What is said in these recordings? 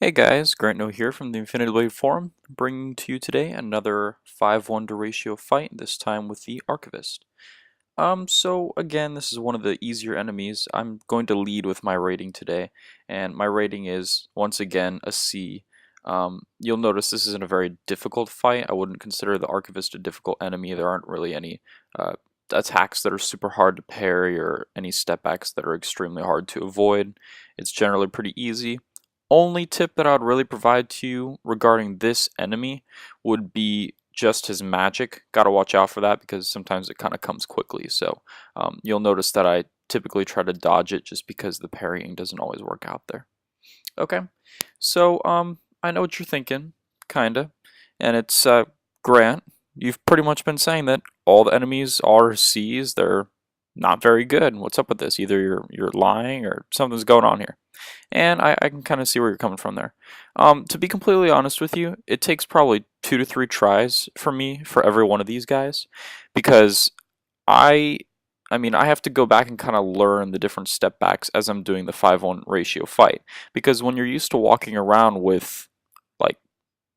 Hey guys, Grant No here from the Infinity Blade Forum, bringing to you today another 5-1 to ratio fight, this time with the Archivist. So again, this is one of the easier enemies. I'm going to lead with my rating today, and my rating is, once again, a C. You'll notice this isn't a very difficult fight. I wouldn't consider the Archivist a difficult enemy. There aren't really any attacks that are super hard to parry or any step backs that are extremely hard to avoid. It's generally pretty easy. Only tip that I would really provide to you regarding this enemy would be just his magic. Gotta watch out for that because sometimes it kind of comes quickly. So you'll notice that I typically try to dodge it just because the parrying doesn't always work out there. Okay, so I know what you're thinking, kinda, and it's Grant. You've pretty much been saying that all the enemies are C's. They're not very good. What's up with this? Either you're lying or something's going on here. And I can kind of see where you're coming from there. To be completely honest with you, it takes probably 2 to 3 tries for me for every one of these guys, because I I mean, I have to go back and kind of learn the different step backs as I'm doing the 5-1 ratio fight. Because when you're used to walking around with like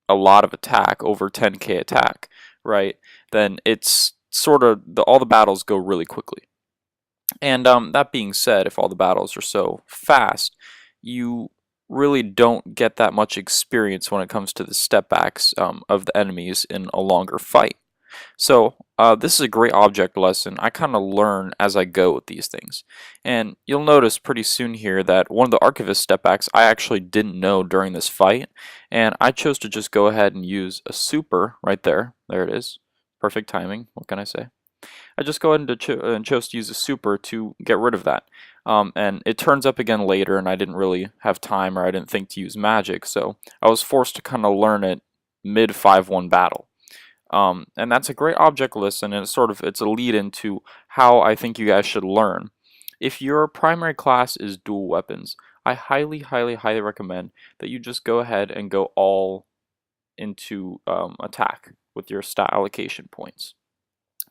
a lot of attack, over 10k attack, right? Then it's sort of all the battles go really quickly. And that being said, if all the battles are so fast, you really don't get that much experience when it comes to the step backs of the enemies in a longer fight. So this is a great object lesson. I kind of learn as I go with these things. And you'll notice pretty soon here that one of the Archivist step backs I actually didn't know during this fight. And I chose to just go ahead and use a super right there. There it is. Perfect timing. What can I say? I just go ahead and chose to use a super to get rid of that. And it turns up again later, and I didn't really have time, or I didn't think to use magic, so I was forced to kind of learn it mid 5-1 battle. And that's a great object lesson, and it's a lead into how I think you guys should learn. If your primary class is dual weapons, I highly, highly, highly recommend that you just go ahead and go all into attack with your stat allocation points.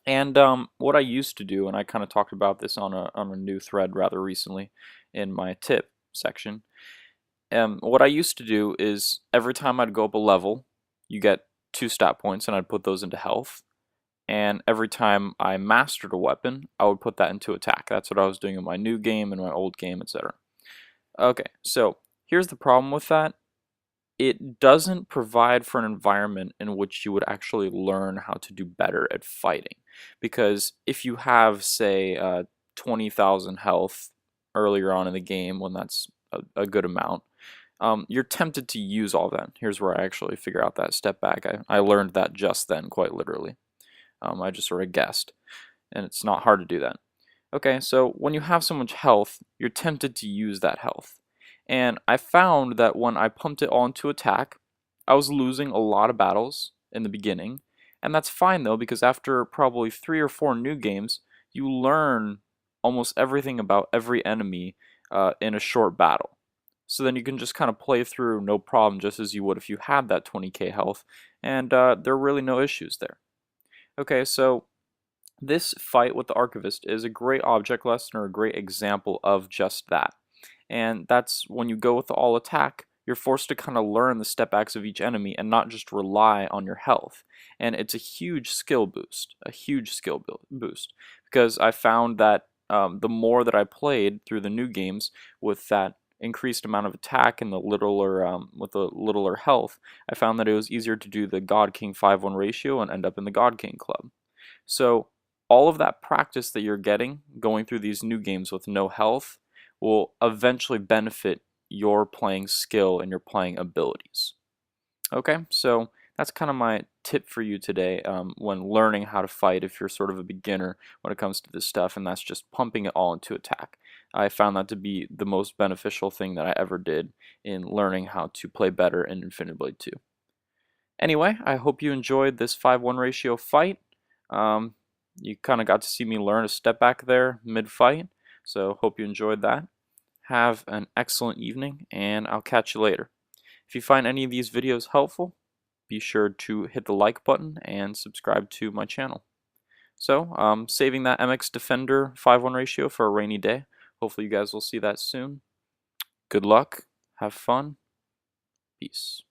And what I used to do, and I kind of talked about this on a new thread rather recently in my tip section. What I used to do is every time I'd go up a level, you get 2 stat points, and I'd put those into health. And every time I mastered a weapon, I would put that into attack. That's what I was doing in my new game, in my old game, etc. Okay, so here's the problem with that. It doesn't provide for an environment in which you would actually learn how to do better at fighting. Because if you have, say, 20,000 health earlier on in the game, when that's a good amount, you're tempted to use all that. Here's where I actually figure out that step back. I learned that just then, quite literally. I just sort of guessed, and it's not hard to do that. Okay, so when you have so much health, you're tempted to use that health. And I found that when I pumped it all into attack, I was losing a lot of battles in the beginning. And that's fine though, because after probably 3 or 4 new games, you learn almost everything about every enemy in a short battle. So then you can just kind of play through no problem, just as you would if you had that 20k health, and there are really no issues there. Okay, so this fight with the Archivist is a great object lesson, or a great example of just that. And that's when you go with the all attack, you're forced to kind of learn the step backs of each enemy and not just rely on your health. And it's a huge skill boost, boost, because I found that the more that I played through the new games with that increased amount of attack and the littler health, I found that it was easier to do the God King 5-1 ratio and end up in the God King club. So all of that practice that you're getting going through these new games with no health will eventually benefit your playing skill and your playing abilities. Okay, so that's kind of my tip for you today when learning how to fight if you're sort of a beginner when it comes to this stuff, and that's just pumping it all into attack. I found that to be the most beneficial thing that I ever did in learning how to play better in Infinity Blade 2. Anyway, I hope you enjoyed this 5-1 ratio fight. You kind of got to see me learn a step back there mid-fight, so hope you enjoyed that. Have an excellent evening, and I'll catch you later. If you find any of these videos helpful, be sure to hit the like button and subscribe to my channel. So, saving that MX Defender 5-1 ratio for a rainy day. Hopefully you guys will see that soon. Good luck, have fun, Peace.